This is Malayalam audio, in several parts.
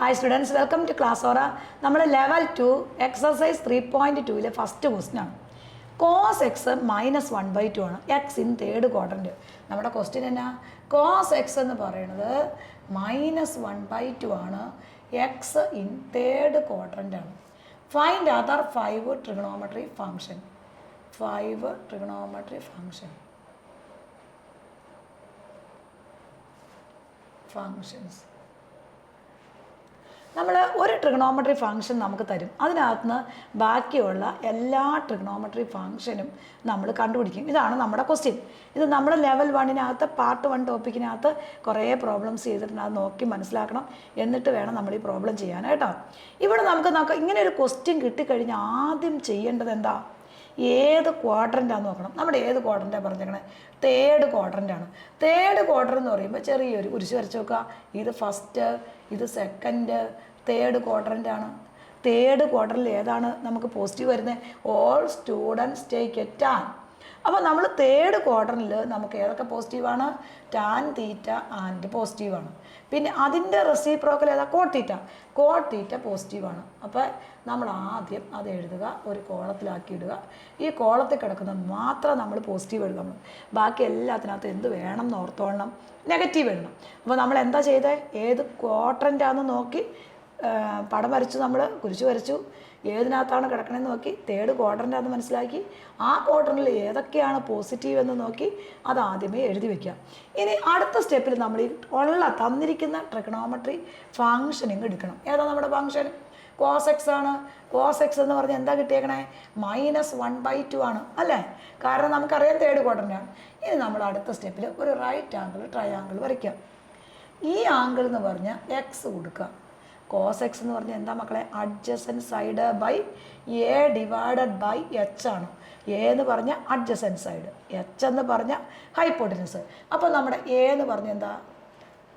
Hi students, welcome to class Aura. നമ്മൾ ലെവൽ 2 എക്സസൈസ് 3.2 ഫസ്റ്റ് ക്വസ്റ്റ്യൻ ആണ്. cos x -1/2 ആണ്. x in third quadrant. നമ്മുടെ ക്വസ്റ്റ്യൻ എന്നാ? cos x എന്ന് പറയുന്നത് -1/2 ആണ്. x ഇൻ തേർഡ് ക്വാഡ്രന്റ് ആണ്. Find other 5 trigonometry function. 5 trigonometry functions. നമ്മൾ ഒരു ട്രിഗണോമെട്രി ഫംഗ്ഷൻ നമുക്ക് തരും. അതിനകത്തുനിന്ന് ബാക്കിയുള്ള എല്ലാ ട്രിഗണോമെട്രി ഫംഗ്ഷനും നമ്മൾ കണ്ടുപിടിക്കും. ഇതാണ് നമ്മുടെ ക്വസ്റ്റ്യൻ. ഇത് നമ്മുടെ ലെവൽ 1-നകത്ത് പാർട്ട് 1 ടോപ്പിക്കിനകത്ത് കുറേ പ്രോബ്ലംസ് ചെയ്തിട്ടുണ്ട്. അത് നോക്കി മനസ്സിലാക്കണം. എന്നിട്ട് വേണം നമ്മൾ ഈ പ്രോബ്ലം ചെയ്യാൻ കേട്ടോ. ഇവിടെ നമുക്ക് ഇങ്ങനെ ഒരു ക്വസ്റ്റ്യൻ കിട്ടിക്കഴിഞ്ഞാൽ ആദ്യം ചെയ്യേണ്ടത് എന്താ? ഏത് ക്വാഡ്രൻ്റാന്ന് നോക്കണം. നമ്മുടെ ഏത് ക്വാഡ്രൻ്റാണ് പറഞ്ഞേക്കണേ? തേർഡ് ക്വാഡ്രൻ്റാണ്. തേർഡ് ക്വാഡ്രൻ്റ് എന്ന് പറയുമ്പോൾ ചെറിയൊരു കുരിശ് വരച്ച് നോക്കുക. ഇത് ഫസ്റ്റ്, ഇത് സെക്കൻഡ്, തേർഡ് ക്വാഡ്രൻ്റാണ്. തേർഡ് ക്വാഡ്രൻ്റിൽ ഏതാണ് നമുക്ക് പോസിറ്റീവ് വരുന്നത്? All students take A tan. അപ്പോൾ നമ്മൾ തേർഡ് ക്വാഡ്രൻ്റിൽ നമുക്ക് ഏതൊക്കെ പോസിറ്റീവാണ്? ടാൻ തീറ്റ ആൻഡ് പോസിറ്റീവാണ്. പിന്നെ അതിൻ്റെ റെസിപ്രോക്കൽ ഏതാ? കോട്ട് തീറ്റ. കോട്ട് തീറ്റ പോസിറ്റീവാണ്. അപ്പോൾ നമ്മൾ ആദ്യം അത് എഴുതുക, ഒരു കോളത്തിലാക്കി ഇടുക. ഈ കോളത്തിൽ കിടക്കുന്നത് മാത്രം നമ്മൾ പോസിറ്റീവ് എഴുതണം. ബാക്കി എല്ലാത്തിനകത്ത് എന്ത് വേണം എന്ന് ഓർത്തോളണം? നെഗറ്റീവ് എഴുതണം. അപ്പോൾ നമ്മൾ എന്താ ചെയ്തത്? ഏത് ക്വാഡ്രൻ്റാണെന്ന് നോക്കി പടം വരച്ചു, നമ്മൾ കുരിശ് വരച്ചു. ഏതിനകത്താണ് കിടക്കണമെന്ന് നോക്കി, തേർഡ് ക്വാഡ്രൻ്റാന്ന് മനസ്സിലാക്കി. ആ ക്വാഡ്രൻ്റിൽ ഏതൊക്കെയാണ് പോസിറ്റീവ് എന്ന് നോക്കി അത് ആദ്യമേ എഴുതി വയ്ക്കുക. ഇനി അടുത്ത സ്റ്റെപ്പിൽ നമ്മൾ ഈ തന്നിരിക്കുന്ന ട്രിഗണോമെട്രി ഫംഗ്ഷനിങ് എടുക്കണം. ഏതാ നമ്മുടെ ഫംഗ്ഷൻ? cos x ആണ്. cos x എന്ന് പറഞ്ഞാൽ എന്താ കിട്ടിയേക്കണേ? -1/2 ആണ് അല്ലേ? കാരണം നമുക്കറിയാം തേർഡ് ക്വാഡ്രൻ്റാണ്. ഇനി നമ്മൾ അടുത്ത സ്റ്റെപ്പിൽ ഒരു റൈറ്റ് ആംഗിൾ ട്രയാങ്കിൾ വരയ്ക്കാം. ഈ ആംഗിൾ എന്ന് പറഞ്ഞാൽ എക്സ് കൊടുക്കുക. cos x എന്ന് പറഞ്ഞാൽ എന്താ മക്കളെ? Adjacent side by A divided by H ആണ്. എ എന്ന് പറഞ്ഞാൽ അഡ്ജസൻറ്റ് സൈഡ്, എച്ച് എന്ന് പറഞ്ഞാൽ ഹൈപ്പോട്ടനസ്. അപ്പോൾ നമ്മുടെ എ എന്ന് പറഞ്ഞാൽ എന്താ?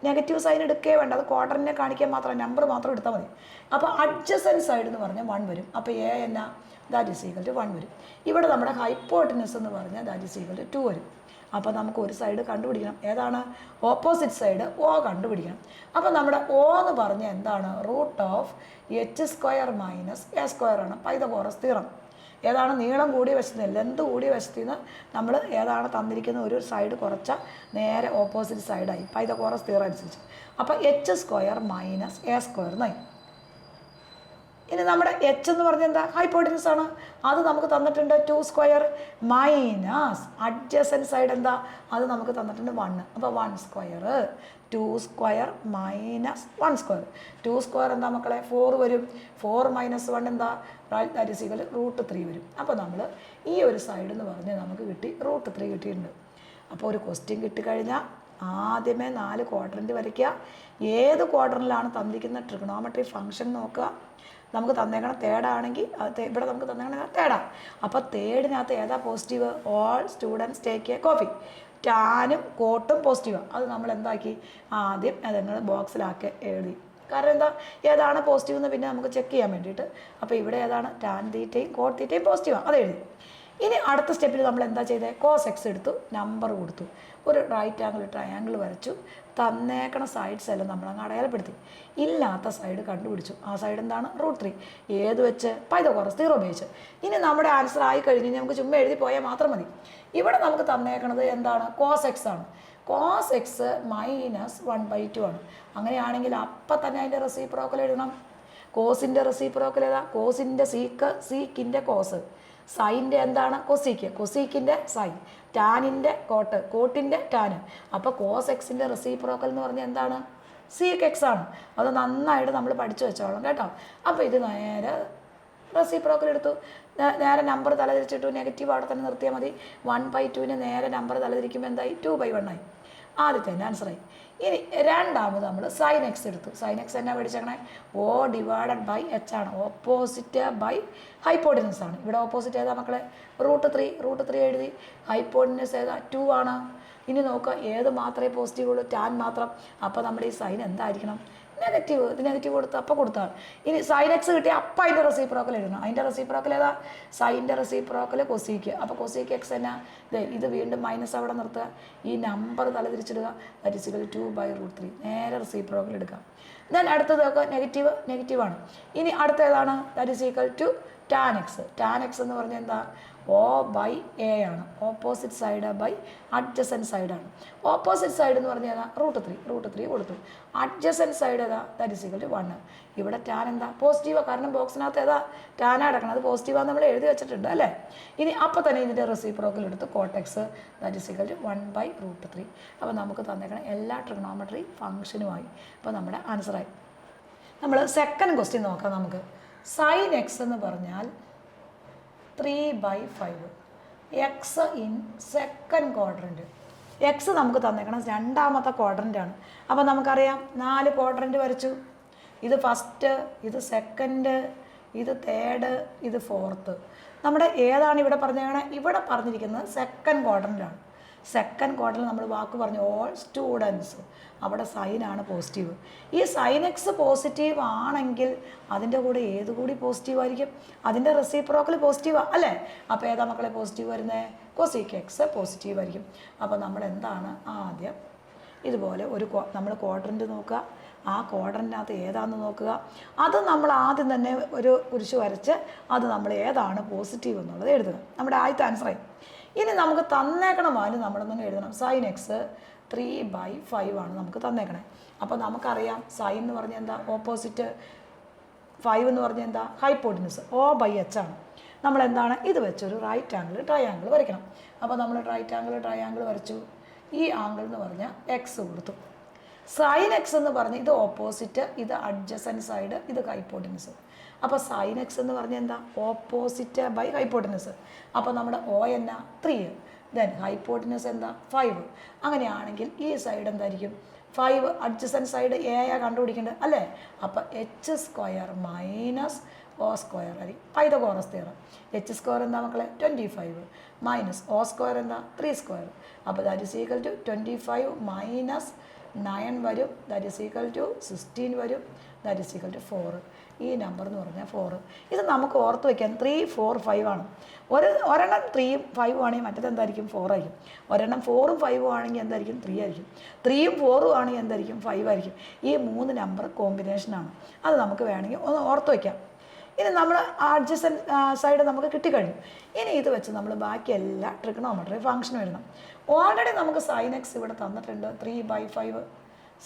നെഗറ്റീവ് സൈൻ എടുക്കേ വേണ്ട, അത് ക്വാഡ്രന്റിനെ കാണിക്കാൻ മാത്രം, നമ്പർ മാത്രം എടുത്താൽ മതി. അപ്പോൾ അഡ്ജസൻറ്റ് സൈഡ് എന്ന് പറഞ്ഞാൽ 1 വരും. അപ്പോൾ എ എന്നാ? ദാറ്റ് ഈസ് ഈക്വൽ ടു 1 വരും. ഇവിടെ നമ്മുടെ ഹൈപ്പോട്ടനസ് എന്ന് പറഞ്ഞാൽ ദാറ്റ് ഈസ് ഈക്വൽ ടു 2 വരും. അപ്പോൾ നമുക്ക് ഒരു സൈഡ് കണ്ടുപിടിക്കണം. ഏതാണ്? ഓപ്പോസിറ്റ് സൈഡ് ഓ കണ്ടുപിടിക്കണം. അപ്പോൾ നമ്മുടെ ഓ എന്ന് പറഞ്ഞാൽ എന്താണ്? √h² - a² ആണ്. Pythagoras theorem. ഏതാണ്? നീളം കൂടിയ വശത്ത് നിന്ന്, ലെന്ത് കൂടിയ വശത്ത് നിന്ന് നമ്മൾ ഏതാണ് തന്നിരിക്കുന്ന ഒരു സൈഡ് കുറച്ച നേരെ ഓപ്പോസിറ്റ് സൈഡായി പൈതഗോറസ് തിയറം അനുസരിച്ച്. അപ്പോൾ h² - a² എന്നായി. ഇനി നമ്മുടെ എച്ച് എന്ന് പറഞ്ഞാൽ എന്താ? ഹൈപ്പോട്ടനസ് ആണ്. അത് നമുക്ക് തന്നിട്ടുണ്ട് 2² മൈനസ് അഡ്ജസൻറ്റ് സൈഡ് എന്താ? അത് നമുക്ക് തന്നിട്ടുണ്ട് 1. അപ്പോൾ 1² 2² മൈനസ് 1². 2² എന്താ മക്കളെ? 4 വരും. 4 - 1 എന്താ? ദാറ്റ് ഈസ് ഈക്വൽ √3 വരും. അപ്പോൾ നമ്മൾ ഈ ഒരു സൈഡ് എന്ന് പറഞ്ഞ് നമുക്ക് കിട്ടി √3 കിട്ടിയിട്ടുണ്ട്. അപ്പോൾ ഒരു ക്വസ്റ്റ്യൻ കിട്ടിക്കഴിഞ്ഞാൽ ആദ്യമേ 4 ക്വാഡ്രൻ്റ് വരയ്ക്കുക. ഏത് ക്വാഡ്രൻ്റിലാണ് തന്നിരിക്കുന്ന ട്രിഗണോമെട്രി ഫംഗ്ഷൻ നോക്കുക. നമുക്ക് തന്നേക്കണം തേർഡാണെങ്കിൽ ഇവിടെ നമുക്ക് തന്നേക്കണം തേർഡാണ്. അപ്പോൾ തേർഡിനകത്ത് ഏതാ positive? All students take a coffee. ടാനും കോട്ടും പോസിറ്റീവാണ്. അത് നമ്മൾ എന്താക്കി? ആദ്യം അതങ്ങൾ ബോക്സിലാക്കി എഴുതി. കാരണം എന്താ? ഏതാണ് പോസിറ്റീവ് എന്ന് പിന്നെ നമുക്ക് ചെക്ക് ചെയ്യാൻ വേണ്ടിയിട്ട്. അപ്പോൾ ഇവിടെ ഏതാണ്? ടാൻ തീറ്റയും കോട്ട് തീറ്റയും പോസിറ്റീവാണ്, അത് എഴുതി. ഇനി അടുത്ത സ്റ്റെപ്പിൽ നമ്മൾ എന്താ ചെയ്തത്? cos x എടുത്തു, നമ്പർ കൊടുത്തു, ഒരു റൈറ്റ് ആംഗിൾ ട്രയാങ്കിൾ വരച്ചു. തന്നേക്കണ സൈഡ്സ് എല്ലാം നമ്മളങ്ങ് അടയാളപ്പെടുത്തി. ഇല്ലാത്ത സൈഡ് കണ്ടുപിടിച്ചു. ആ സൈഡ് എന്താണ്? √3. ഏത് വെച്ച്? പൈതഗോറസ് തിയറം ഉപയോഗിച്ച്. ഇനി നമ്മുടെ ആൻസർ ആയി കഴിഞ്ഞ് നമുക്ക് ചുമ്മാ എഴുതി പോയാൽ മാത്രം മതി. ഇവിടെ നമുക്ക് തന്നേക്കണത് എന്താണ്? cos x ആണ്. cos x -1/2 ആണ്. അങ്ങനെയാണെങ്കിൽ അപ്പം തന്നെ അതിൻ്റെ റെസിപ്രോക്കൽ എഴുതണം. കോസിൻ്റെ റെസിപ്രോക്കൽ ഏതാ? കോസിൻ്റെ സീക്കിൻ്റെ കോസ്, സൈൻ്റെ എന്താണ്? കൊസീക്ക്, കൊസീക്കിൻ്റെ സൈൻ, ടാനിൻ്റെ കോട്ട്, കോട്ടിൻ്റെ ടാന്. അപ്പോൾ cos x-ൻ്റെ റെസിപ്രോക്കൽ എന്ന് പറഞ്ഞാൽ എന്താണ്? sec x ആണ്. അത് നന്നായിട്ട് നമ്മൾ പഠിച്ചു വെച്ചോളാം കേട്ടോ. അപ്പോൾ ഇത് നേരെ റെസിപ്രോക്കൽ എടുത്തു, നേരെ നമ്പർ തലതിരിച്ചിട്ടു. നെഗറ്റീവ് അവിടെ തന്നെ നിർത്തിയാൽ മതി. 1/2 നേരെ നമ്പർ തലതിരിക്കുമ്പോൾ എന്തായി? 2/1 ആയി. ആദ്യത്തെ തന്നെ ആൻസറായി. ഇനി രണ്ടാമത് നമ്മൾ സൈൻ എക്സ് എടുത്തു. സൈൻ എക്സ് എന്നാ പഠിച്ചേക്കണേ? ഓ ഡിവൈഡഡ് ബൈ എച്ച് ആണ്. ഓപ്പോസിറ്റ് ബൈ ഹൈപ്പോട്ടനസ് ആണ്. ഇവിടെ ഓപ്പോസിറ്റ് ഏതാ മക്കളെ? √3 എഴുതി. ഹൈപ്പോട്ടനസ് ഏതാ? 2 ആണ്. ഇനി നോക്കുക, ഏത് മാത്രമേ പോസിറ്റീവ് ഉള്ളൂ? ടാൻ മാത്രം. അപ്പോൾ നമ്മുടെ ഈ സൈൻ എന്തായിരിക്കണം? നെഗറ്റീവ്. ഇത് നെഗറ്റീവ് കൊടുത്ത് അപ്പം കൊടുത്താണ്. ഇനി സൈൻ എക്സ് കിട്ടിയ അപ്പം അതിൻ്റെ റെസിപ്രോക്കൽ എഴുതണം. അതിൻ്റെ റെസിപ്രോക്കൽ ഏതാ? സൈൻ്റെ റെസിപ്രോക്കൽ കൊസീക്ക്. അപ്പോൾ കൊസീക്ക് എക്സ് എന്നാ? ഇത് വീണ്ടും മൈനസ് അവിടെ നിർത്തുക, ഈ നമ്പർ തലതിരിച്ചിടുക, ദാറ്റ് ഈസ് ഈക്വൽ 2/√3. നേരെ റെസിപ്രോക്കൽ എടുക്കാം. ദെൻ അടുത്തതൊക്കെ നെഗറ്റീവാണ്. ഇനി അടുത്ത ഏതാണ്? That is equal to tan x. Tan X എന്ന് പറഞ്ഞാൽ എന്താ? O/A ആണ്. ഓപ്പോസിറ്റ് സൈഡ് ബൈ അഡ്ജസൻറ്റ് സൈഡാണ്. ഓപ്പോസിറ്റ് സൈഡ് എന്ന് പറഞ്ഞാൽ ഏതാ? √3 കൊടുത്തു. അഡ്ജസൻറ്റ് സൈഡ് ഏതാ? That is equal to 1. ഇവിടെ ടാൻ എന്താ? പോസിറ്റീവാണ്. കാരണം ബോക്സിനകത്ത് ഏതാ? ടാനാണ് കിടക്കണം. അത് പോസിറ്റീവാന്ന് നമ്മൾ എഴുതി വെച്ചിട്ടുണ്ട് അല്ലേ? ഇനി അപ്പോൾ തന്നെ ഇതിൻ്റെ റെസിപ്രോക്കൽ എടുത്ത് cot x that is equal to 1/√3. അപ്പോൾ നമുക്ക് തന്നേക്കണം എല്ലാ ട്രിഗണോമെട്രി ഫംഗ്ഷനുമായി. അപ്പോൾ നമ്മുടെ ആൻസറായി. നമ്മൾ സെക്കൻഡ് ക്വസ്റ്റ്യൻ നോക്കാം. നമുക്ക് സൈൻ എക്സ് എന്ന് പറഞ്ഞാൽ 3/5. X in second quadrant. X നമുക്ക് തന്നേക്കണം രണ്ടാമത്തെ ക്വാഡ്രൻ്റാണ്. അപ്പോൾ നമുക്കറിയാം 4 ക്വാഡ്രൻറ്റ് വരച്ചു. ഇത് ഫസ്റ്റ്, ഇത് സെക്കൻഡ്, ഇത് തേർഡ്, ഇത് ഫോർത്ത്. നമ്മുടെ ഏതാണ് ഇവിടെ പറഞ്ഞേക്കണേ? ഇവിടെ പറഞ്ഞിരിക്കുന്നത് സെക്കൻഡ് ക്വാഡ്രൻ്റാണ്. സെക്കൻഡ് ക്വാർട്ടറിൽ നമ്മൾ വാക്ക് പറഞ്ഞു ഓൾ സ്റ്റുഡൻസ്. അവിടെ സൈനാണ് പോസിറ്റീവ്. ഈ സൈൻ എക്സ് പോസിറ്റീവ് ആണെങ്കിൽ അതിൻ്റെ കൂടെ ഏത് കൂടി പോസിറ്റീവ് ആയിരിക്കും? അതിൻ്റെ റെസിപ്രോക്കൽ പോസിറ്റീവാണ് അല്ലേ? അപ്പോൾ ഏതാ മക്കളെ പോസിറ്റീവ് വരുന്നത്? കൊസീക്ക് എക്സ് പോസിറ്റീവ് ആയിരിക്കും. അപ്പോൾ നമ്മൾ എന്താണ് ആദ്യം ഇതുപോലെ നമ്മൾ ക്വാഡ്രൻ്റ് നോക്കുക. ആ ക്വാഡ്രൻ്റിനകത്ത് ഏതാണെന്ന് നോക്കുക. അത് നമ്മൾ ആദ്യം തന്നെ ഒരു കുരിശ് വരച്ച് അത് നമ്മൾ ഏതാണ് പോസിറ്റീവ് എന്നുള്ളത് എഴുതുക. നമ്മുടെ ആദ്യത്തെ ആൻസറായി. ഇനി നമുക്ക് തന്നേക്കണ വാല്യൂ നമ്മളൊന്നും എഴുതണം. സൈൻ എക്സ് 3/5 ആണ് നമുക്ക് തന്നേക്കണേ. അപ്പോൾ നമുക്കറിയാം സൈൻ എന്ന് പറഞ്ഞാൽ എന്താ? ഓപ്പോസിറ്റ്. 5 എന്ന് പറഞ്ഞാൽ എന്താ? ഹൈപ്പോട്ടിനസ്. O/H ആണ്. നമ്മളെന്താണ് ഇത് വെച്ചൊരു റൈറ്റ് ആംഗിൾ ട്രയാങ്കിൾ വരയ്ക്കണം. അപ്പോൾ നമ്മൾ റൈറ്റ് ആംഗിൾ ട്രയാങ്കിൾ വരച്ചു. ഈ ആംഗിൾ എന്ന് പറഞ്ഞാൽ എക്സ് കൊടുത്തു. സൈൻ എക്സ് എന്ന് പറഞ്ഞ് ഇത് ഓപ്പോസിറ്റ്, ഇത് അഡ്ജസൻറ്റ് സൈഡ്, ഇത് ഹൈപ്പോട്ടിനസ്. അപ്പോൾ സൈൻ എക്സ് എന്ന് പറഞ്ഞാൽ എന്താ? Opposite by hypotenuse. അപ്പോൾ നമ്മുടെ O എന്നാ? 3. ദെൻ ഹൈപ്പോട്ടിനസ് എന്താ? 5. അങ്ങനെയാണെങ്കിൽ ഈ സൈഡ് എന്തായിരിക്കും? 5. അഡ്ജസൻറ്റ് സൈഡ് A കണ്ടുപിടിക്കേണ്ടത് അല്ലേ? അപ്പോൾ H² മൈനസ് O² ആയിരിക്കും. Pythagoras theorem. H² എന്താ മക്കളെ? 25 മൈനസ് O² എന്താ? 3². അപ്പോൾ that is equal to 25 minus 9 വരും. ദാറ്റ് ഈസ് ഈക്വൽ ടു 16 വരും. That is equal to 4. ഈ നമ്പർ എന്ന് പറഞ്ഞാൽ 4. ഇത് നമുക്ക് ഓർത്ത് വയ്ക്കാൻ 3, 4, 5 ആണ്. ഒരെണ്ണം 3ഉം 5ഉം ആണെങ്കിൽ മറ്റേത് എന്തായിരിക്കും? 4 ആയിരിക്കും. ഒരെണ്ണം 4ഉം 5ഉം ആണെങ്കിൽ എന്തായിരിക്കും? 3 ആയിരിക്കും. 3ഉം 4ഉം ആണെങ്കിൽ എന്തായിരിക്കും? 5 ആയിരിക്കും. ഈ 3 നമ്പർ കോമ്പിനേഷനാണ്. അത് നമുക്ക് വേണമെങ്കിൽ ഒന്ന് ഓർത്ത് വയ്ക്കാം. ഇനി നമ്മൾ അഡ്ജസൻറ്റ് സൈഡ് നമുക്ക് കിട്ടിക്കഴിഞ്ഞു. ഇനി ഇത് വെച്ച് നമ്മൾ ബാക്കി എല്ലാ ട്രിഗണോമെട്രി ഫംഗ്ഷനും എഴുതണം. ഓൾറെഡി നമുക്ക് സൈൻ എക്സ് ഇവിടെ തന്നിട്ടുണ്ട് 3/5.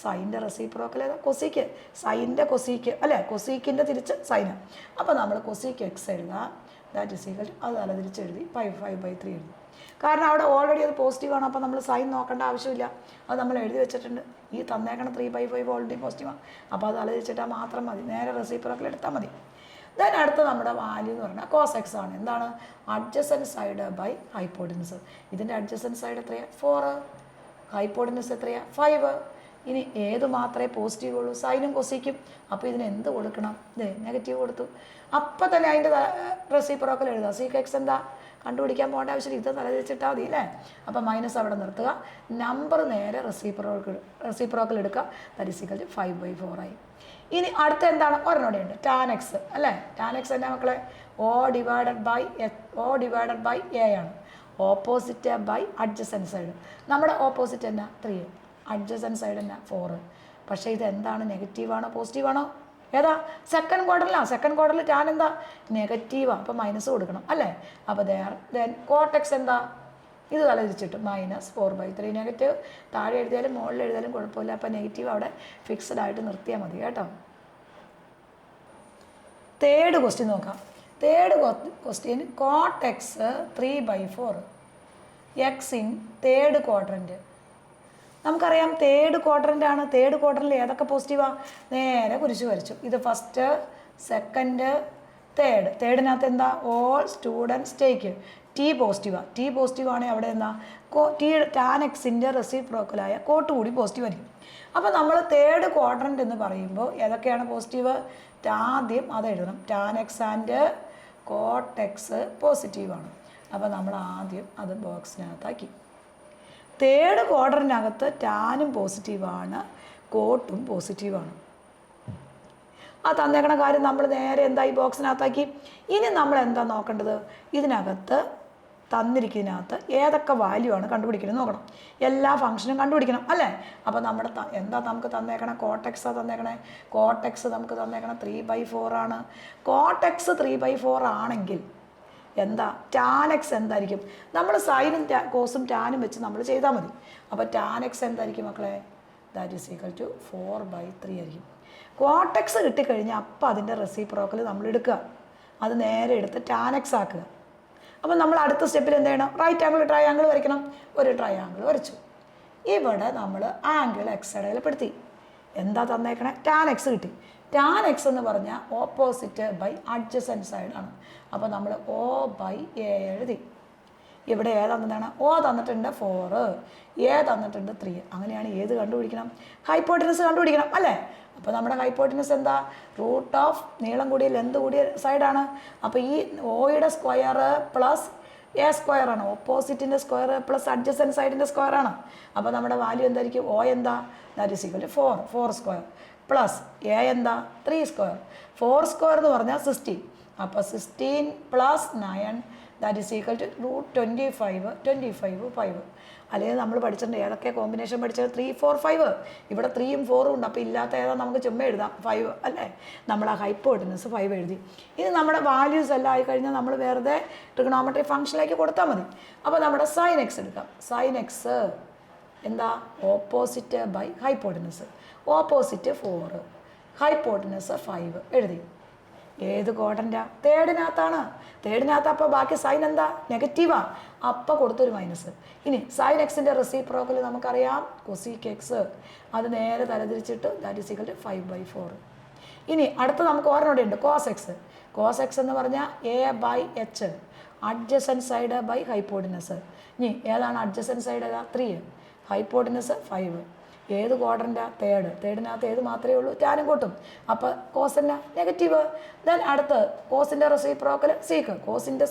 സൈൻ്റെ റെസിപ്രോക്കൽ ഏതാ? കൊസീക്ക്. സൈൻ്റെ കൊസീക്ക് അല്ലേ? കൊസീക്കിൻ്റെ തിരിച്ച് സൈന്. അപ്പോൾ നമ്മൾ കൊസീക്ക് എക്സ് എഴുതാം. ദാറ്റ് ഈസ് ഈക്വൽ ടു അത് തല തിരിച്ചെഴുതി 5/3 എഴുതി. കാരണം അവിടെ ഓൾറെഡി അത് പോസിറ്റീവാണ്. അപ്പോൾ നമ്മൾ സൈൻ നോക്കേണ്ട ആവശ്യമില്ല. അത് നമ്മൾ എഴുതി വെച്ചിട്ടുണ്ട്. ഈ തന്നേക്കണം 3/5 ഓൾറെഡി പോസിറ്റീവാണ്. അപ്പോൾ അത് തല തിരിച്ചിട്ടാൽ മാത്രം മതി. നേരെ റെസിപ്രോക്കൽ എടുത്താൽ മതി. ദെൻ അടുത്ത നമ്മുടെ വാല്യൂ എന്ന് പറഞ്ഞാൽ കോസ് എക്സ് ആണ്. എന്താണ്? Adjacent side by hypotenuse. ഇതിൻ്റെ അഡ്ജസൻറ്റ് സൈഡ് എത്രയാണ്? 4. ഹൈപ്പോട്ടിനസ് എത്രയാണ്? 5. ഇനി ഏത് മാത്രമേ പോസിറ്റീവ് ഉള്ളൂ? സൈനും കൊസിക്കും. അപ്പോൾ ഇതിന് എന്ത് കൊടുക്കണം? നെഗറ്റീവ് കൊടുത്തു. അപ്പോൾ തന്നെ അതിൻ്റെ റെസിപ്രോക്കൽ എഴുതുക. സീക്ക് എക്സ് എന്താ? കണ്ടുപിടിക്കാൻ പോകേണ്ട ആവശ്യമില്ല. ഇത് തലതിരിച്ചിട്ടാൽ മതി അല്ലേ? അപ്പോൾ മൈനസ് അവിടെ നിർത്തുക. നമ്പർ നേരെ റെസിപ്രോക്കൽ എടുക്കുക. ദാറ്റ് ഈസ് ഈക്വൽ ടു 5/4 ആയി. ഇനി അടുത്ത എന്താണ്? ഒരെണ്ണോടെയുണ്ട് ടാൻ എക്സ് അല്ലേ? ടാൻ എക്സ് എന്നാ മക്കളെ? O/A ആണ്. Opposite by adjacent side. നമ്മുടെ ഓപ്പോസിറ്റ് എന്നാ? 3. അഡ്ജസൻറ്റ് സൈഡ് എന്നാ? 4. പക്ഷേ ഇത് എന്താണ്? നെഗറ്റീവാണോ പോസിറ്റീവാണോ? ഏതാ? സെക്കൻഡ് ക്വാർട്ടറിലാണ്. സെക്കൻഡ് ക്വാർട്ടറിൽ ടാൻ എന്താ? നെഗറ്റീവാണ്. അപ്പോൾ മൈനസ് കൊടുക്കണം അല്ലേ? അപ്പോൾ ദെൻ കോട്ടെക്സ് എന്താ? ഇത് തല തിരിച്ചിട്ട് -4/3 നെഗറ്റീവ്. താഴെ എഴുതിയാലും മുകളിൽ എഴുതിയാലും കുഴപ്പമില്ല. അപ്പോൾ നെഗറ്റീവ് അവിടെ ഫിക്സഡ് ആയിട്ട് നിർത്തിയാൽ മതി കേട്ടോ. തേർഡ് ക്വസ്റ്റ്യൻ നോക്കാം. Third question cortex 3/4 X in third quadrant. നമുക്കറിയാം തേർഡ് ക്വാഡ്രൻ്റാണ്. തേർഡ് ക്വാഡ്രൻറ്റിൽ ഏതൊക്കെ പോസിറ്റീവാണ്? നേരെ കുരിശ് വരച്ചു. ഇത് ഫസ്റ്റ്, സെക്കൻഡ്, തേർഡ്. തേർഡിനകത്ത് എന്താ? All students take. ടി പോസിറ്റീവാണ്. ടി പോസിറ്റീവ് ആണെങ്കിൽ അവിടെ എന്താ? ടാൻ എക്സിൻ്റെ റെസിപ്രോക്കലായ കോട്ട് കൂടി പോസിറ്റീവ് ആയിരിക്കും. അപ്പോൾ നമ്മൾ തേർഡ് ക്വാഡ്രൻറ്റ് എന്ന് പറയുമ്പോൾ ഏതൊക്കെയാണ് പോസിറ്റീവ്? ആദ്യം അത് എഴുതണം. ടാൻ എക്സ് ആൻഡ് കോട്ടെക്സ് പോസിറ്റീവാണ്. അപ്പോൾ നമ്മൾ ആദ്യം അത് ബോക്സിനകത്താക്കി. തേർഡ് ക്വാഡ്രൻറ്റിനകത്ത് ടാനും പോസിറ്റീവാണ്, കോട്ടും പോസിറ്റീവാണ്. ആ തന്നേക്കണ കാര്യം നമ്മൾ നേരെ എന്തായി ബോക്സിനകത്താക്കി. ഇനി നമ്മൾ എന്താ നോക്കേണ്ടത്, ഇതിനകത്ത് തന്നിരിക്കുന്നതിനകത്ത് ഏതൊക്കെ വാല്യൂ ആണ് കണ്ടുപിടിക്കുന്നത് നോക്കണം. എല്ലാ ഫംഗ്ഷനും കണ്ടുപിടിക്കണം അല്ലേ. അപ്പോൾ നമ്മുടെ എന്താ നമുക്ക് തന്നേക്കണേ, കോട്ടെക്സാണ് തന്നേക്കണേ. കോട്ടെക്സ് നമുക്ക് തന്നേക്കണേ 3/4 ആണ്. കോട്ടെക്സ് 3/4 ആണെങ്കിൽ എന്താ ടാൻ എക്സ് എന്തായിരിക്കും, നമ്മൾ സൈനും കോസും ടാനും വെച്ച് നമ്മൾ ചെയ്താൽ മതി. അപ്പോൾ ടാൻ എക്സ് എന്തായിരിക്കും മക്കളെ, ദാറ്റ് ഈസ് ഈക്വൽ ടു 4/3 ആയിരിക്കും. കോട്ടെക്സ് കിട്ടിക്കഴിഞ്ഞാൽ അപ്പം അതിൻ്റെ റെസിപ്രോക്കൽ നമ്മൾ എടുക്കുക, അത് നേരെ എടുത്ത് ടാൻ എക്സ് ആക്കുക. അപ്പം നമ്മൾ അടുത്ത സ്റ്റെപ്പിൽ എന്ത് ചെയ്യണം, റൈറ്റ് ആംഗിൾ ട്രയാങ്കിൾ വരയ്ക്കണം. ഒരു ട്രയാങ്കിൾ വരച്ചു. ഇവിടെ നമ്മൾ ആംഗിൾ എക്സ് ഇടയിൽപ്പെടുത്തി. എന്താ തന്നേക്കണേ, ടാൻ എക്സ് കിട്ടി. ടാൻ എക്സ് എന്ന് പറഞ്ഞാൽ ഓപ്പോസിറ്റ് ബൈ അഡ്ജസൻറ്റ് സൈഡാണ്. അപ്പോൾ നമ്മൾ O/A എഴുതി. ഇവിടെ ഏ തന്നതാണ്, O തന്നിട്ടുണ്ട് 4, A തന്നിട്ടുണ്ട് 3. അങ്ങനെയാണ് ഏത് കണ്ടുപിടിക്കണം, ഹൈപ്പോട്ടനസ് കണ്ടുപിടിക്കണം അല്ലേ. അപ്പോൾ നമ്മുടെ ഹൈപ്പോട്ടനസ് എന്താ, റൂട്ട് ഓഫ് നീളം കൂടിയ ലെന്ത് കൂടിയ സൈഡാണ്. അപ്പോൾ ഈ ഓയുടെ സ്ക്വയർ പ്ലസ് എ സ്ക്വയർ ആണ്, ഓപ്പോസിറ്റിൻ്റെ സ്ക്വയർ പ്ലസ് അഡ്ജസൻറ്റ് സൈഡിൻ്റെ സ്ക്വയർ ആണ്. അപ്പോൾ നമ്മുടെ വാല്യൂ എന്തായിരിക്കും, O എന്താ, that is equal to 4 square plus A എന്താ 3 സ്ക്വയർ. 4 സ്ക്വയർ എന്ന് പറഞ്ഞാൽ 16. അപ്പോൾ 16 plus 9 that is equal to √25 5. അല്ലെങ്കിൽ നമ്മൾ പഠിച്ചിട്ടുണ്ട് ഏതൊക്കെ കോമ്പിനേഷൻ പഠിച്ചത്, 3 4 5. ഇവിടെ 3ഉം 4ഉം ഉണ്ട്. അപ്പോൾ ഇല്ലാത്ത ഏതാ നമുക്ക് ചുമ്മാ എഴുതാം 5 അല്ലേ. നമ്മൾ ആ ഹൈപ്പോട്ടനസ് 5 എഴുതി. ഇനി നമ്മുടെ വാല്യൂസ് എല്ലാം ആയി കഴിഞ്ഞാൽ നമ്മൾ വെറുതെ ട്രിഗണോമെട്രി ഫംഗ്ഷനിലേക്ക് കൊടുത്താൽ മതി. അപ്പോൾ നമ്മുടെ സൈൻ എക്സ് എടുക്കാം. സൈൻ എക്സ് എന്താ, opposite by hypotenuse. Opposite 4, hypotenuse 5 എഴുതി. ഏത് ക്വാഡ്രൻ്റാണ്, തേർഡിനകത്താണ്. തേർഡിനകത്ത് അപ്പോൾ ബാക്കി സൈൻ എന്താ, നെഗറ്റീവാണ്. അപ്പോൾ കൊടുത്തൊരു മൈനസ്. ഇനി സൈൻ എക്സിൻ്റെ റെസിപ്രോക്കൽ നമുക്കറിയാം കൊസീക്ക് എക്സ്, അത് നേരെ തലതിരിച്ചിട്ട് ദാറ്റ് ഈസ് ഈക്വൽ ടു 5/4. ഇനി അടുത്ത നമുക്ക് ഓർമ്മ ഉണ്ട് കോസ് എക്സ്. കോസ് എക്സ് എന്ന് പറഞ്ഞാൽ A/H, adjacent side by hypotenuse. ഇനി ഏതാണ് അഡ്ജസൻറ്റ് സൈഡ്, ഏതാ 3, ഹൈപ്പോട്ടനസ് 5. ഏത് ക്വാഡ്രൻ്റാണ്, തേർഡിനകത്ത് ഏത് മാത്രമേ ഉള്ളൂ, ടാനും കൂട്ടും. അപ്പോൾ കോസിൻ്റെ നെഗറ്റീവ്. ദെൻ അടുത്ത് കോസിൻ്റെ റെസിപ്രോക്കൽ സീക്ക്, കോസിൻ്റെ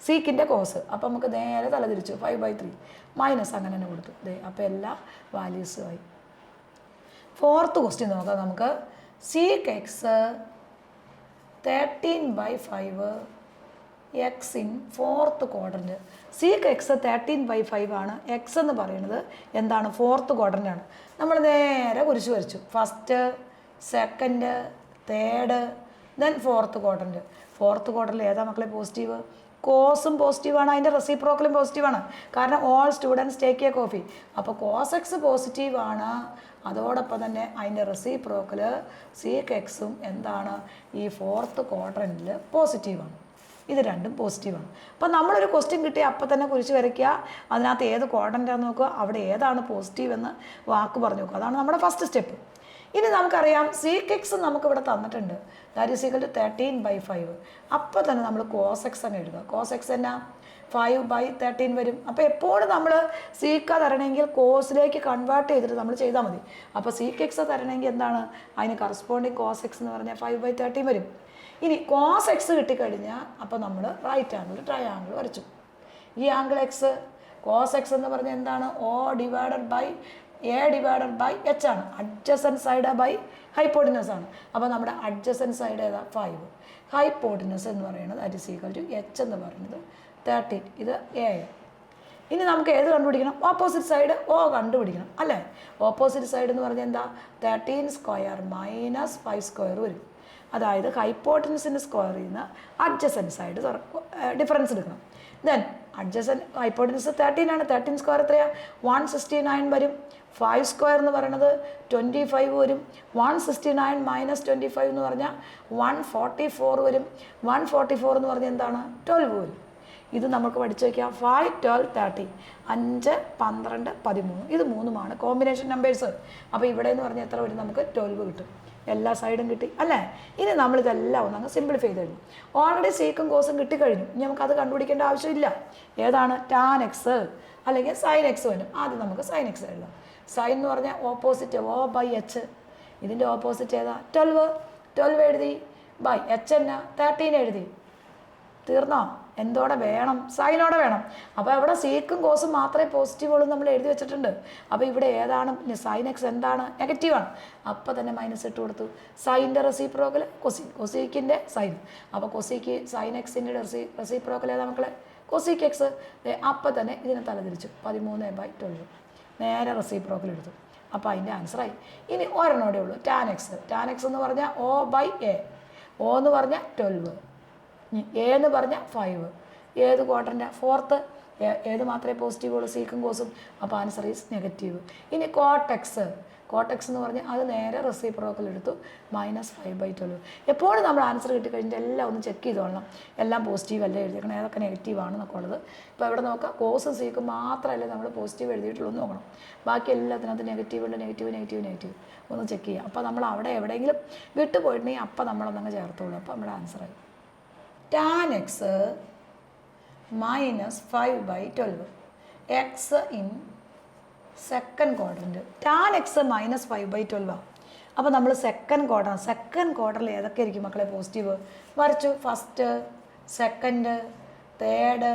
സീക്കിൻ്റെ കോസ്. അപ്പോൾ നമുക്ക് നേരെ തലതിരിച്ചു 5/3 മൈനസ് അങ്ങനെ തന്നെ കൊടുത്തു. അപ്പോൾ എല്ലാ വാല്യൂസും ആയി. 4th ക്വസ്റ്റ്യൻ നോക്കാം നമുക്ക്. Seek X 13/5 X in 4th quadrant. Seek X 13/5 ആണ്. എക്സ് എന്ന് പറയുന്നത് എന്താണ്, 4th ക്വാഡ്രൻ്റാണ്. നമ്മൾ നേരെ കുരിശ് വരച്ചു. First, second, third, then 4th quadrant. 4th ക്വാഡ്രൻറ്റിൽ ഏതാ മക്കളെ പോസിറ്റീവ്, കോസും പോസിറ്റീവാണ്, അതിൻ്റെ റെസിപ്രോക്കലും പോസിറ്റീവാണ്. കാരണം all students take a coffee. അപ്പോൾ കോസ് എക്സ് പോസിറ്റീവാണ്, അതോടൊപ്പം തന്നെ അതിൻ്റെ റെസിപ്രോക്കൽ സീക്ക് എക്സും എന്താണ്, ഈ 4th ക്വാഡ്രൻറ്റിൽ പോസിറ്റീവാണ്. ഇത് രണ്ടും പോസിറ്റീവാണ്. അപ്പോൾ നമ്മളൊരു ക്വസ്റ്റ്യൻ കിട്ടിയാൽ അപ്പം തന്നെ കുരിശ് വരയ്ക്കുക, അതിനകത്ത് ഏത് ക്വാഡ്രൻ്റാന്ന് നോക്കുക, അവിടെ ഏതാണ് പോസിറ്റീവ് എന്ന് വാക്ക് പറഞ്ഞു നോക്കുക. അതാണ് നമ്മുടെ ഫസ്റ്റ് സ്റ്റെപ്പ്. ഇനി നമുക്കറിയാം സീക്ക് എക്സ് നമുക്കിവിടെ തന്നിട്ടുണ്ട്, ദാറ്റ് ഈസ് ഈക്വൽ ടു 13/5. അപ്പോൾ തന്നെ നമ്മൾ കോസ് എക്സ് അങ്ങ് എഴുതുക. കോസ് എക്സ് എന്നാ 5/13 വരും. അപ്പോൾ എപ്പോഴും നമ്മൾ സീക്ക തരണമെങ്കിൽ കോസിലേക്ക് കൺവേർട്ട് ചെയ്തിട്ട് നമ്മൾ ചെയ്താൽ മതി. അപ്പോൾ സീക്ക് എക്സ് തരണമെങ്കിൽ എന്താണ്, അതിന് കറസ്പോണ്ടിങ് കോസ് എക്സ് എന്ന് പറഞ്ഞാൽ 5/13 വരും. ഇനി കോസ് എക്സ് കിട്ടിക്കഴിഞ്ഞാൽ അപ്പോൾ നമ്മൾ റൈറ്റ് ആംഗിൾ ട്രയാംഗിൾ വരച്ചു. ഈ ആംഗിൾ എക്സ്, കോസ് എക്സ് എന്ന് പറഞ്ഞാൽ എന്താണ്, A/H ആണ്. അഡ്ജസൻറ്റ് സൈഡ് ബൈ ഹൈപ്പോട്ടനസ് ആണ്. അപ്പോൾ നമ്മുടെ അഡ്ജസൻറ്റ് സൈഡ് ഏതാ 5, ഹൈപ്പോട്ടനസ് എന്ന് പറയുന്നത് that is equal to H എന്ന് പറയുന്നത് 13. ഇത് A. ഇനി നമുക്ക് ഏത് കണ്ടുപിടിക്കണം, ഓപ്പോസിറ്റ് സൈഡ് O കണ്ടുപിടിക്കണം അല്ലേ. ഓപ്പോസിറ്റ് സൈഡ് എന്ന് പറഞ്ഞാൽ എന്താ, 13 സ്ക്വയർ മൈനസ് 5 സ്ക്വയർ വരും. അതായത് ഹൈപ്പോട്ടനസിൻ്റെ സ്ക്വയറിൽ നിന്ന് അഡ്ജസൻറ്റ് സൈഡ് ഡിഫറൻസ് എടുക്കണം. ദെൻ അഡ്ജസൻറ്റ് ഹൈപ്പോട്ടനസ് 13 ആണ്. 13 സ്ക്വയർ എത്രയാണ്, 169 വരും. 5 സ്ക്വയർ എന്ന് പറയുന്നത് 25 വരും. 169 മൈനസ് 25 എന്ന് പറഞ്ഞാൽ 144 വരും. 144 എന്ന് പറഞ്ഞാൽ എന്താണ്, 12 വരും. ഇത് നമുക്ക് പഠിച്ചു വയ്ക്കാം. 5 12 30, 5 12 13, ഇത് 3ഉമാണ് കോമ്പിനേഷൻ നമ്പേഴ്സ്. അപ്പോൾ ഇവിടെ എന്ന് പറഞ്ഞാൽ എത്ര വരും, നമുക്ക് 12 കിട്ടും. എല്ലാ സൈഡും കിട്ടി അല്ലേ. ഇനി നമ്മളിതെല്ലാം ഒന്നങ്ങ് സിംപ്ലിഫൈ ചെയ്ത് കഴിഞ്ഞു. ഓൾറെഡി സീക്കും കോസും കിട്ടിക്കഴിഞ്ഞു. ഇനി നമുക്കത് കണ്ടുപിടിക്കേണ്ട ആവശ്യമില്ല. ഏതാണ്, ടാൻ എക്സ് അല്ലെങ്കിൽ സൈൻ എക്സ് വരും. ആദ്യം നമുക്ക് സൈൻ എക്സ് എഴുതാം. സൈൻ എന്ന് പറഞ്ഞാൽ ഓപ്പോസിറ്റ് O/H. ഇതിൻ്റെ ഓപ്പോസിറ്റ് ഏതാ, 12 എഴുതി. ബൈ H എന്നാ 13 എഴുതി. തീർന്നോ, എന്തോടെ വേണം? സൈനോടെ വേണം. അപ്പോൾ ഇവിടെ സീക്കും കോസും മാത്രമേ പോസിറ്റീവുള്ളൂ നമ്മൾ എഴുതി വെച്ചിട്ടുണ്ട്. അപ്പോൾ ഇവിടെ ഏതാണ് സൈൻ എക്സ് എന്താണ്? നെഗറ്റീവാണ്. അപ്പോൾ തന്നെ മൈനസ് ഇട്ട് കൊടുത്തു. സൈൻ്റെ റെസിപ്രോക്കൽ കൊസീൻ, കൊസീക്കിൻ്റെ സൈൻ. അപ്പോൾ കൊസീക്ക് സൈൻ എക്സിൻ്റെ റെസിപ്രോക്കൽ ഏതാ മക്കളെ? Cosec X. അപ്പോൾ തന്നെ ഇതിനെ തലതിരിച്ചു 13/12 നേരെ റെസിപ്രോക്കൽ എടുത്തു. അപ്പോൾ അതിൻ്റെ ആൻസറായി. ഇനി ഒരെണ്ണോടെ ഉള്ളൂ, ടാൻ എക്സ്. ടാൻ എക്സ് എന്ന് പറഞ്ഞാൽ O/A. O എന്ന് പറഞ്ഞാൽ 12, A എന്ന് പറഞ്ഞാൽ 5. ഏത് ക്വാർട്ടറിൻ്റെ? ഫോർത്ത്. ഏത് മാത്രമേ പോസിറ്റീവ് ഉള്ളൂ? സീക്കും കോസും. അപ്പോൾ ആൻസർ ഈസ് നെഗറ്റീവ്. ഇനി കോട്ടെക്സ്. കോട്ടെക്സ് എന്ന് പറഞ്ഞാൽ അത് നേരെ റെസിപ്രോക്കൽ എടുത്തു -5/12. എപ്പോഴും നമ്മൾ ആൻസർ കിട്ടിക്കഴിഞ്ഞാൽ എല്ലാം ഒന്ന് ചെക്ക് ചെയ്തോളണം. എല്ലാം പോസിറ്റീവ് അല്ലേ എഴുതിയേക്കണം, ഏതൊക്കെ നെഗറ്റീവ് ആണെന്നൊക്കെ ഉള്ളത്. ഇപ്പോൾ ഇവിടെ നോക്കാം, കോസും സീക്കും മാത്രമല്ലേ നമ്മൾ പോസിറ്റീവ് എഴുതിയിട്ടുള്ളൂ എന്ന് നോക്കണം. ബാക്കി എല്ലാത്തിനകത്ത് നെഗറ്റീവ് ഉണ്ട്, നെഗറ്റീവ് ഒന്ന് ചെക്ക് ചെയ്യാം. അപ്പോൾ നമ്മൾ അവിടെ എവിടെയെങ്കിലും വിട്ടു പോയിട്ടുണ്ടെങ്കിൽ അപ്പോൾ നമ്മളൊന്നങ്ങ് ചേർത്തോളൂ. അപ്പോൾ നമ്മുടെ ആൻസറായി. Tan X -5/12 X in second quadrant. Tan X -5/12 ആണ്. അപ്പോൾ നമ്മൾ സെക്കൻഡ് ക്വാർട്ടറിൽ ഏതൊക്കെ ആയിരിക്കും മക്കളെ പോസിറ്റീവ്? വരച്ചു. First, second, third,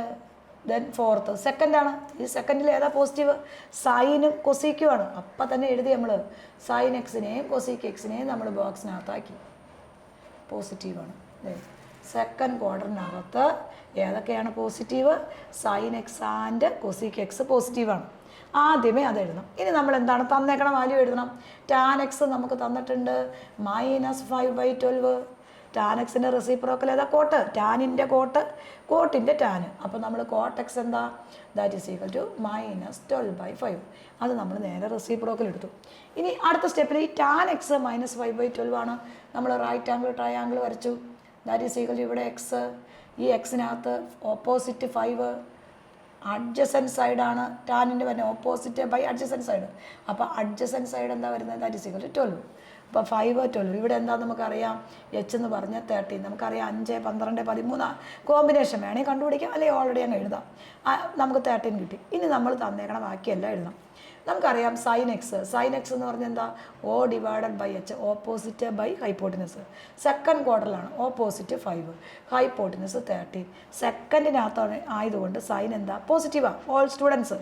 then fourth. സെക്കൻഡാണ്. ഈ സെക്കൻഡിൽ ഏതാ പോസിറ്റീവ്? സൈനും കൊസീക്കുമാണ്. അപ്പം തന്നെ എഴുതി നമ്മൾ സൈൻ എക്സിനെയും കൊസീക്ക് എക്സിനെയും നമ്മൾ ബോക്സിനകത്താക്കി. പോസിറ്റീവാണ്. സെക്കൻഡ് ക്വാർട്ടറിനകത്ത് ഏതൊക്കെയാണ് positive? Sine x and cosec x പോസിറ്റീവാണ്. ആദ്യമേ അത് എഴുതണം. ഇനി നമ്മൾ എന്താണ് തന്നേക്കണ വാല്യൂ എഴുതണം. ടാൻ എക്സ് നമുക്ക് തന്നിട്ടുണ്ട് -5/12. ടാൻ എക്സിൻ്റെ റെസിപ്രോക്കൽ ഏതാ? കോട്ട്. ടാനിൻ്റെ കോട്ടിൻ്റെ ടാന്. അപ്പോൾ നമ്മൾ കോട്ട് എക്സ് എന്താ? That is equal to -12/5. അത് നമ്മൾ നേരെ റെസിപ്രോക്കൽ എടുത്തു. ഇനി അടുത്ത സ്റ്റെപ്പിൽ ഈ ടാൻ എക്സ് -5/12 ആണ്. നമ്മൾ റൈറ്റ് ആംഗിൾ ട്രയാംഗിൾ വരച്ചു. ദാറ്റ് ഈസ് ഈക്വൽ ടു ഇവിടെ എക്സ്, ഈ എക്സിനകത്ത് ഓപ്പോസിറ്റ് 5, അഡ്ജസൻറ്റ് സൈഡാണ് ടാനിൻ്റെ വരുന്നത്. Opposite by adjacent side. അപ്പോൾ അഡ്ജസൻറ്റ് സൈഡ് എന്താ വരുന്നത്? That is equal to 12. അപ്പോൾ 5, 12. ഇവിടെ എന്താണെന്ന് നമുക്കറിയാം, എച്ച് എന്ന് പറഞ്ഞാൽ 13. നമുക്കറിയാം 5, 12, 13 കോമ്പിനേഷൻ വേണമെങ്കിൽ കണ്ടുപിടിക്കാം, അല്ലെങ്കിൽ ഓൾറെഡി അങ്ങ് എഴുതാം. നമുക്ക് 13 കിട്ടി. ഇനി നമ്മൾ തന്നേക്കണ ബാക്കിയെല്ലാം എഴുതാം. നമുക്കറിയാം സൈൻ എക്സ് എന്ന് പറഞ്ഞാൽ എന്താ? O/H, opposite by hypotenuse. Second ക്വാർട്ടറിലാണ്. Opposite 5, hypotenuse 13. സെക്കൻഡിനകത്താണ് ആയതുകൊണ്ട് സൈൻ എന്താ? പോസിറ്റീവാണ്. ഓൾ സ്റ്റുഡൻസ്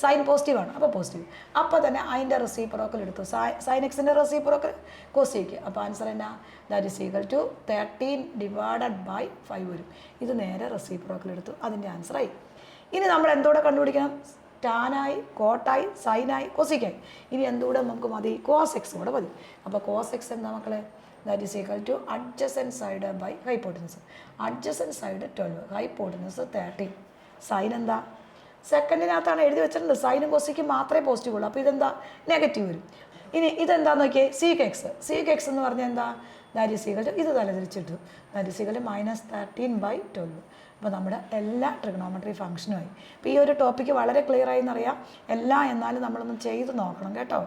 സൈൻ പോസിറ്റീവാണ്. അപ്പോൾ പോസിറ്റീവ്. അപ്പോൾ തന്നെ അതിൻ്റെ റെസിപ്രോക്കൽ എടുത്തു. സൈൻ എക്സിൻ്റെ റെസിപ്രോക്കൽ കൊസീക്ക്. അപ്പോൾ ആൻസർ എന്നാ? ദാറ്റ് ഈസ് ഈക്വൽ ടു 13/5 വരും. ഇത് നേരെ റെസിപ്രോക്കൽ എടുത്തു. അതിൻ്റെ ആൻസറായി. ഇനി നമ്മൾ എന്തോടെ കണ്ടുപിടിക്കണം? ടാനായി, കോട്ടായി, സൈനായി, കൊസിക്കായി. ഇനി എന്തുകൂടെ നമുക്ക് മതി? കോസ് എക്സ് കൂടെ മതി. അപ്പോൾ കോസ് എക്സ് എന്താ മക്കളെ? That is equal to adjacent side by hypotenuse. Adjacent side 12, hypotenuse 13. Sine എന്താ? സെക്കൻഡിനകത്താണ് എഴുതി വെച്ചിട്ടുണ്ട്. സൈനും കൊസിക്കും മാത്രമേ പോസിറ്റീവ് ഉള്ളൂ. അപ്പോൾ ഇതെന്താ? നെഗറ്റീവ് വരും. ഇനി ഇതെന്താന്ന് നോക്കിയേ? സീക്ക് എക്സ് എന്ന് പറഞ്ഞാൽ എന്താ? ദാറ്റ് ഈസ് ഈക്വൽ ടു ഇത് തലതിരിച്ചിട്ടു. That is equal to -13/12. അപ്പോൾ നമ്മുടെ എല്ലാ ട്രിഗണോമെട്രി ഫംഗ്ഷനുമായി. അപ്പോൾ ഈ ഒരു ടോപ്പിക്ക് വളരെ ക്ലിയർ ആയി എന്നറിയാം. എല്ലാം എന്നാലും നമ്മളൊന്ന് ചെയ്ത് നോക്കണം കേട്ടോ.